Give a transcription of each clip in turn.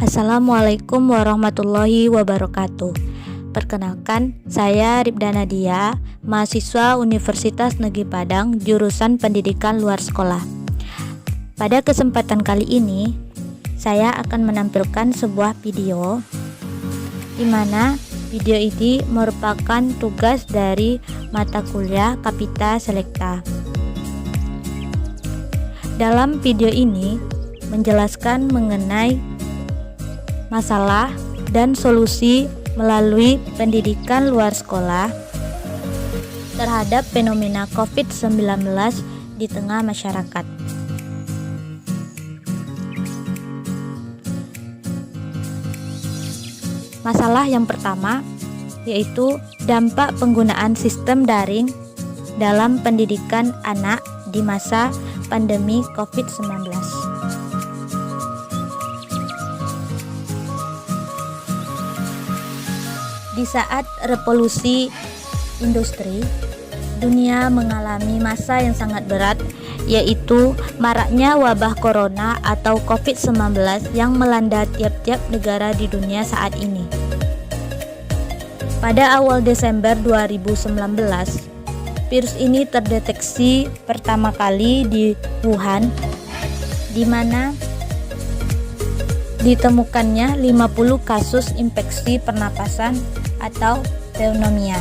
Assalamualaikum warahmatullahi wabarakatuh. Perkenalkan, saya Ribda Nadia, mahasiswa Universitas Negeri Padang, jurusan Pendidikan Luar Sekolah. Pada kesempatan kali ini, saya akan menampilkan sebuah video di mana video ini merupakan tugas dari mata kuliah Kapita Selekta. Dalam video ini menjelaskan mengenai masalah dan solusi melalui pendidikan luar sekolah terhadap fenomena COVID-19 di tengah masyarakat. Masalah yang pertama yaitu dampak penggunaan sistem daring dalam pendidikan anak di masa pandemi COVID-19. Di saat revolusi industri, dunia mengalami masa yang sangat berat, yaitu maraknya wabah corona atau COVID-19 yang melanda tiap-tiap negara di dunia saat ini. Pada awal Desember 2019, virus ini terdeteksi pertama kali di Wuhan, di mana ditemukannya 50 kasus infeksi pernapasan atau pneumonia.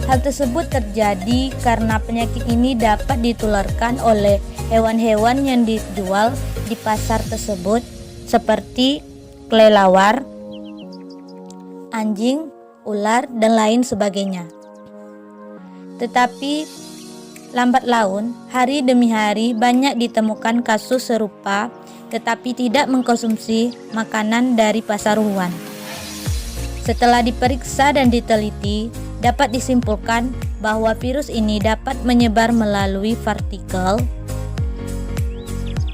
Hal tersebut terjadi karena penyakit ini dapat ditularkan oleh hewan-hewan yang dijual di pasar tersebut seperti kelelawar, anjing, ular, dan lain sebagainya. Tetapi lambat laun, hari demi hari banyak ditemukan kasus serupa tetapi tidak mengkonsumsi makanan dari pasar hewan. Setelah diperiksa dan diteliti, dapat disimpulkan bahwa virus ini dapat menyebar melalui partikel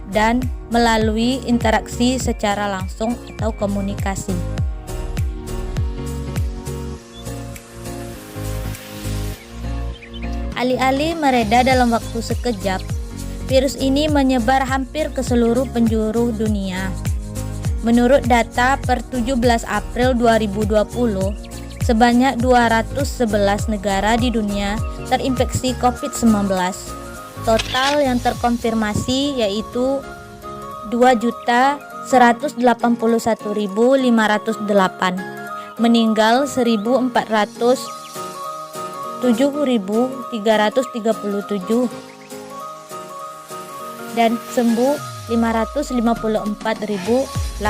dan melalui interaksi secara langsung atau komunikasi. Alih-alih mereda dalam waktu sekejap, virus ini menyebar hampir ke seluruh penjuru dunia. Menurut data per 17 April 2020, sebanyak 211 negara di dunia terinfeksi COVID-19. Total yang terkonfirmasi yaitu 2.181.508, meninggal 7.337, dan sembuh 554.889.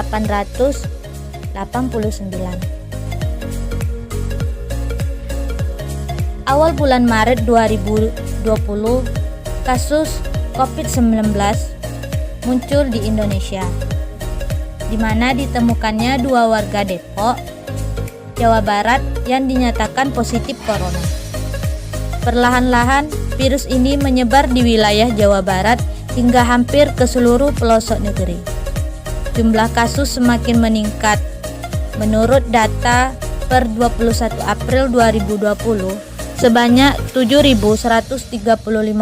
Awal bulan Maret 2020, kasus COVID-19 muncul di Indonesia, di mana ditemukannya 2 warga Depok, Jawa Barat yang dinyatakan positif corona. Perlahan-lahan virus ini menyebar di wilayah Jawa Barat hingga hampir ke seluruh pelosok negeri. Jumlah kasus semakin meningkat. Menurut data per 21 April 2020, sebanyak 7.135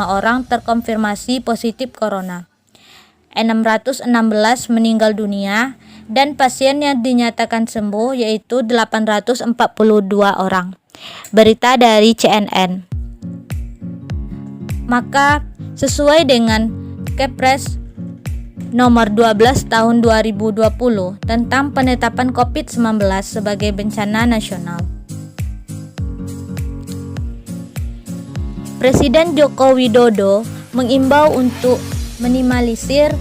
orang terkonfirmasi positif corona. 616 meninggal dunia dan pasien yang dinyatakan sembuh yaitu 842 orang. Berita dari CNN. Maka sesuai dengan Kepres nomor 12 tahun 2020 tentang penetapan COVID-19 sebagai bencana nasional, Presiden Joko Widodo mengimbau untuk minimalisir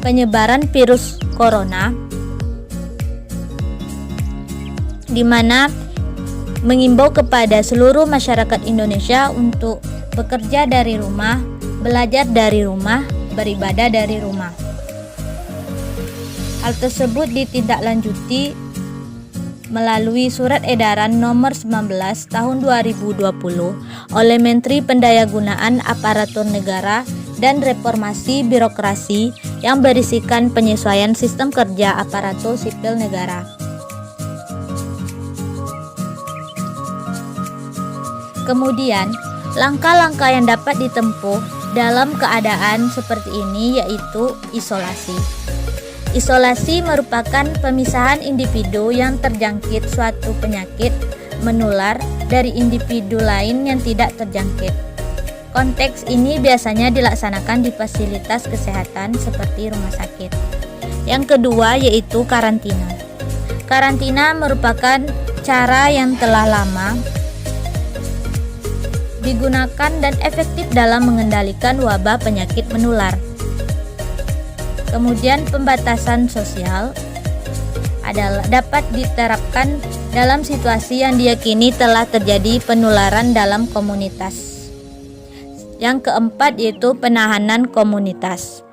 penyebaran virus corona, di mana mengimbau kepada seluruh masyarakat Indonesia untuk bekerja dari rumah, belajar dari rumah, beribadah dari rumah. Hal tersebut ditindaklanjuti melalui Surat Edaran Nomor 19 Tahun 2020 oleh Menteri Pendayagunaan Aparatur Negara dan Reformasi Birokrasi yang berisikan penyesuaian sistem kerja aparatur sipil negara. Kemudian, langkah-langkah yang dapat ditempuh dalam keadaan seperti ini yaitu isolasi. Isolasi merupakan pemisahan individu yang terjangkit suatu penyakit menular dari individu lain yang tidak terjangkit. Konteks ini biasanya dilaksanakan di fasilitas kesehatan seperti rumah sakit. Yang kedua yaitu karantina. Karantina merupakan cara yang telah lama digunakan dan efektif dalam mengendalikan wabah penyakit menular. Kemudian pembatasan sosial dapat diterapkan dalam situasi yang diyakini telah terjadi penularan dalam komunitas. Yang keempat yaitu penahanan komunitas.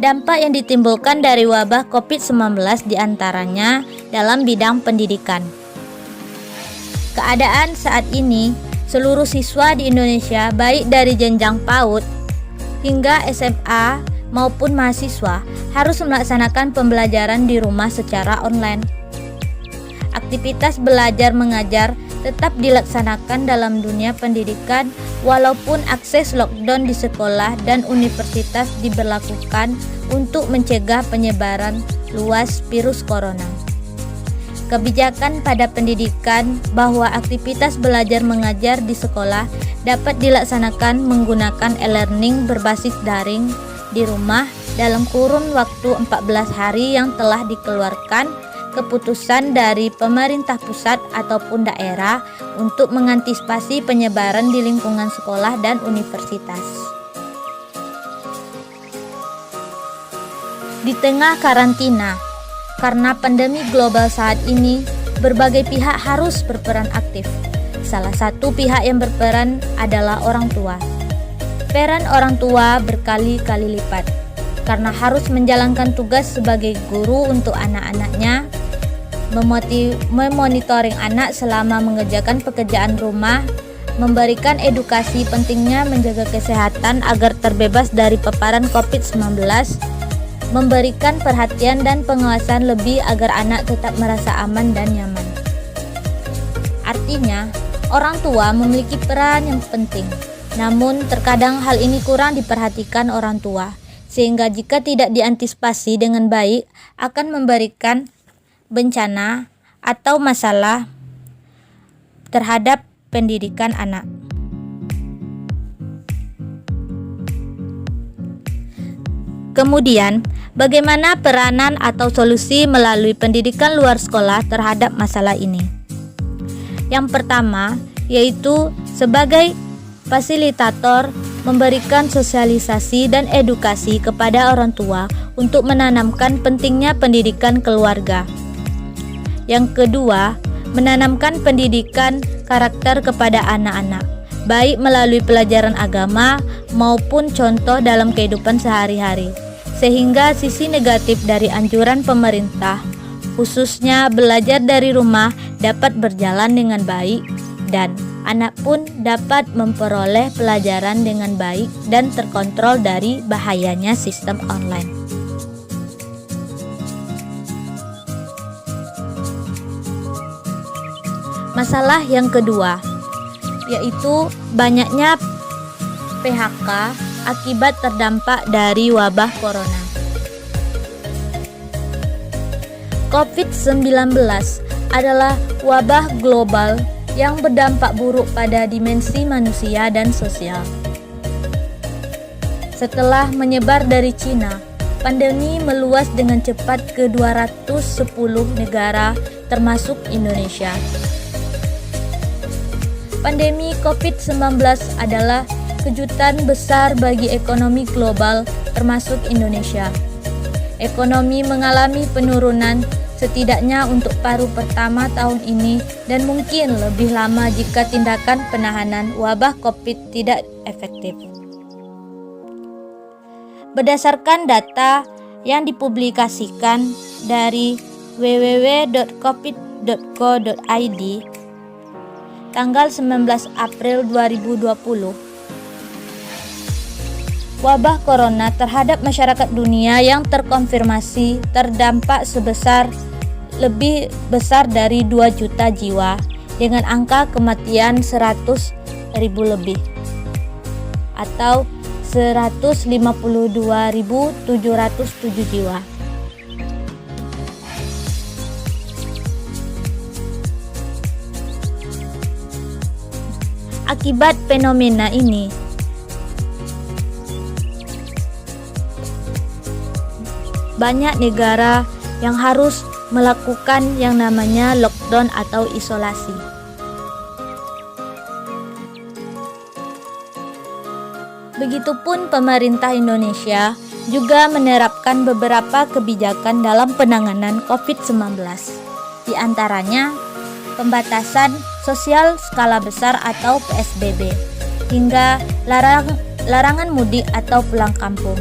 Dampak yang ditimbulkan dari wabah COVID-19 diantaranya dalam bidang pendidikan. Keadaan saat ini, seluruh siswa di Indonesia baik dari jenjang PAUD hingga SMA maupun mahasiswa harus melaksanakan pembelajaran di rumah secara online. Aktivitas belajar mengajar tetap dilaksanakan dalam dunia pendidikan walaupun akses lockdown di sekolah dan universitas diberlakukan untuk mencegah penyebaran luas virus corona. Kebijakan pada pendidikan bahwa aktivitas belajar mengajar di sekolah dapat dilaksanakan menggunakan e-learning berbasis daring di rumah dalam kurun waktu 14 hari yang telah dikeluarkan keputusan dari pemerintah pusat ataupun daerah untuk mengantisipasi penyebaran di lingkungan sekolah dan universitas. Di tengah karantina, karena pandemi global saat ini, berbagai pihak harus berperan aktif. Salah satu pihak yang berperan adalah orang tua. Peran orang tua berkali-kali lipat, karena harus menjalankan tugas sebagai guru untuk anak-anaknya, memonitoring anak selama mengerjakan pekerjaan rumah, memberikan edukasi pentingnya menjaga kesehatan agar terbebas dari paparan COVID-19, memberikan perhatian dan pengawasan lebih agar anak tetap merasa aman dan nyaman. Artinya, orang tua memiliki peran yang penting, namun terkadang hal ini kurang diperhatikan orang tua, sehingga jika tidak diantisipasi dengan baik akan memberikan bencana atau masalah terhadap pendidikan anak. Kemudian, bagaimana peranan atau solusi melalui pendidikan luar sekolah terhadap masalah ini? Yang pertama, yaitu sebagai fasilitator memberikan sosialisasi dan edukasi kepada orang tua untuk menanamkan pentingnya pendidikan keluarga. Yang kedua, menanamkan pendidikan karakter kepada anak-anak, baik melalui pelajaran agama maupun contoh dalam kehidupan sehari-hari, sehingga sisi negatif dari anjuran pemerintah, khususnya belajar dari rumah, dapat berjalan dengan baik dan anak pun dapat memperoleh pelajaran dengan baik dan terkontrol dari bahayanya sistem online. Masalah yang kedua, yaitu banyaknya PHK akibat terdampak dari wabah corona. COVID-19 adalah wabah global yang berdampak buruk pada dimensi manusia dan sosial. Setelah menyebar dari Cina, pandemi meluas dengan cepat ke 210 negara termasuk Indonesia. Pandemi COVID-19 adalah kejutan besar bagi ekonomi global termasuk Indonesia. Ekonomi mengalami penurunan setidaknya untuk paruh pertama tahun ini dan mungkin lebih lama jika tindakan penahanan wabah COVID tidak efektif. Berdasarkan data yang dipublikasikan dari www.covid.co.id tanggal 19 April 2020, wabah corona terhadap masyarakat dunia yang terkonfirmasi terdampak lebih besar dari 2 juta jiwa dengan angka kematian 100.000 lebih. atau 152.707 jiwa. Akibat fenomena ini, banyak negara yang harus melakukan yang namanya lockdown atau isolasi. Begitupun pemerintah Indonesia juga menerapkan beberapa kebijakan dalam penanganan COVID-19. Di antaranya pembatasan sosial skala besar atau PSBB, hingga larangan mudik atau pulang kampung.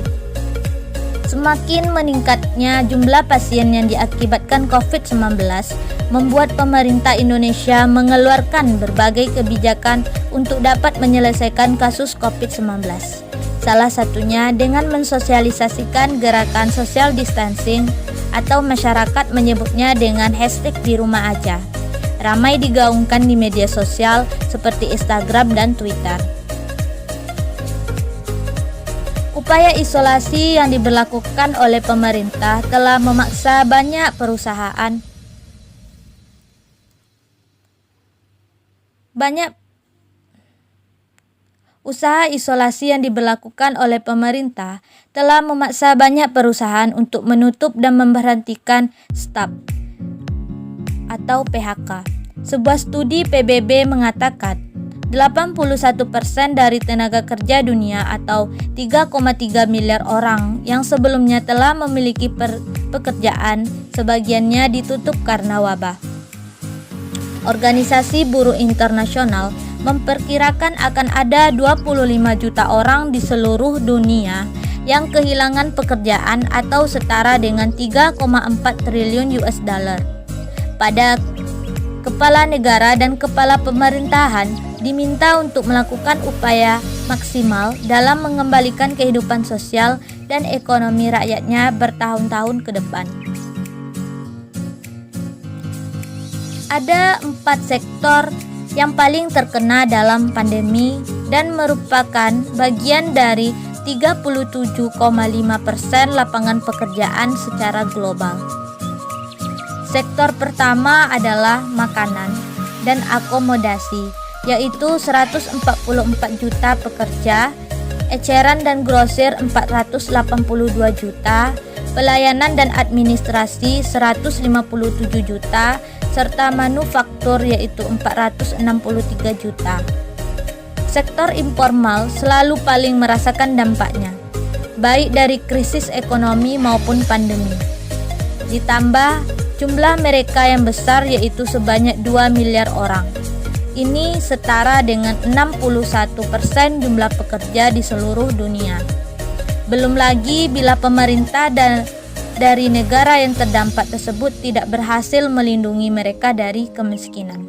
Semakin meningkatnya jumlah pasien yang diakibatkan COVID-19 membuat pemerintah Indonesia mengeluarkan berbagai kebijakan untuk dapat menyelesaikan kasus COVID-19. Salah satunya dengan mensosialisasikan gerakan social distancing atau masyarakat menyebutnya dengan hashtag di rumah aja. Ramai digaungkan di media sosial seperti Instagram dan Twitter. Upaya isolasi yang diberlakukan oleh pemerintah telah memaksa banyak perusahaan. Usaha isolasi yang diberlakukan oleh pemerintah telah memaksa banyak perusahaan untuk menutup dan memberhentikan staf atau PHK. Sebuah studi PBB mengatakan 81% dari tenaga kerja dunia atau 3,3 miliar orang yang sebelumnya telah memiliki pekerjaan, sebagiannya ditutup karena wabah. Organisasi Buruh Internasional memperkirakan akan ada 25 juta orang di seluruh dunia yang kehilangan pekerjaan atau setara dengan 3,4 triliun US dollar. Pada kepala negara dan kepala pemerintahan diminta untuk melakukan upaya maksimal dalam mengembalikan kehidupan sosial dan ekonomi rakyatnya bertahun-tahun ke depan. Ada 4 sektor yang paling terkena dalam pandemi dan merupakan bagian dari 37,5% lapangan pekerjaan secara global. Sektor pertama adalah makanan dan akomodasi, yaitu 144 juta pekerja, eceran dan grosir 482 juta, pelayanan dan administrasi 157 juta, serta manufaktur yaitu 463 juta. Sektor informal selalu paling merasakan dampaknya, baik dari krisis ekonomi maupun pandemi. Ditambah jumlah mereka yang besar yaitu sebanyak 2 miliar orang. Ini setara dengan 61% jumlah pekerja di seluruh dunia. Belum lagi bila pemerintah dari negara yang terdampak tersebut tidak berhasil melindungi mereka dari kemiskinan.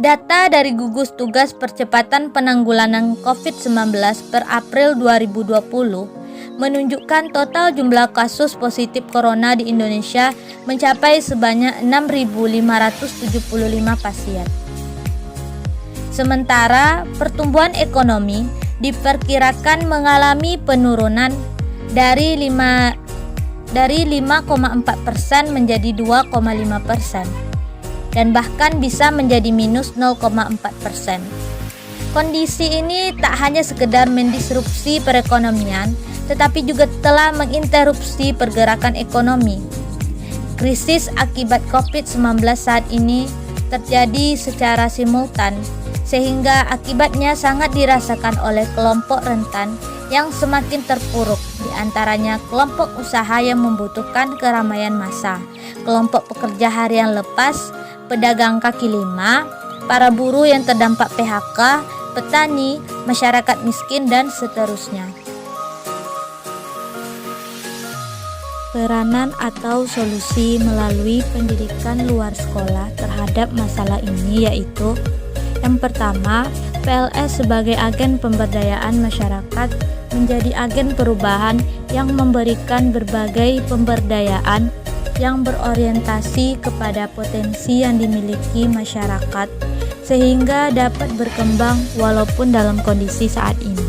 Data dari Gugus Tugas Percepatan Penanggulangan COVID-19 per April 2020 menunjukkan total jumlah kasus positif corona di Indonesia mencapai sebanyak 6.575 pasien. Sementara pertumbuhan ekonomi diperkirakan mengalami penurunan dari 5,4% menjadi 2,5% dan bahkan bisa menjadi minus 0,4%. Kondisi ini tak hanya sekedar mendisrupsi perekonomian, tetapi juga telah menginterupsi pergerakan ekonomi. Krisis akibat COVID-19 saat ini terjadi secara simultan, sehingga akibatnya sangat dirasakan oleh kelompok rentan yang semakin terpuruk, di antaranya kelompok usaha yang membutuhkan keramaian massa, kelompok pekerja harian lepas, pedagang kaki lima, para buruh yang terdampak PHK, petani, masyarakat miskin, dan seterusnya. Peranan atau solusi melalui pendidikan luar sekolah terhadap masalah ini yaitu: yang pertama, PLS sebagai agen pemberdayaan masyarakat menjadi agen perubahan yang memberikan berbagai pemberdayaan yang berorientasi kepada potensi yang dimiliki masyarakat sehingga dapat berkembang walaupun dalam kondisi saat ini.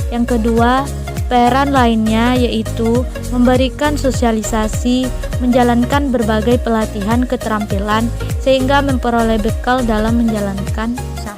Yang kedua, peran lainnya yaitu memberikan sosialisasi, menjalankan berbagai pelatihan keterampilan sehingga memperoleh bekal dalam menjalankan usaha.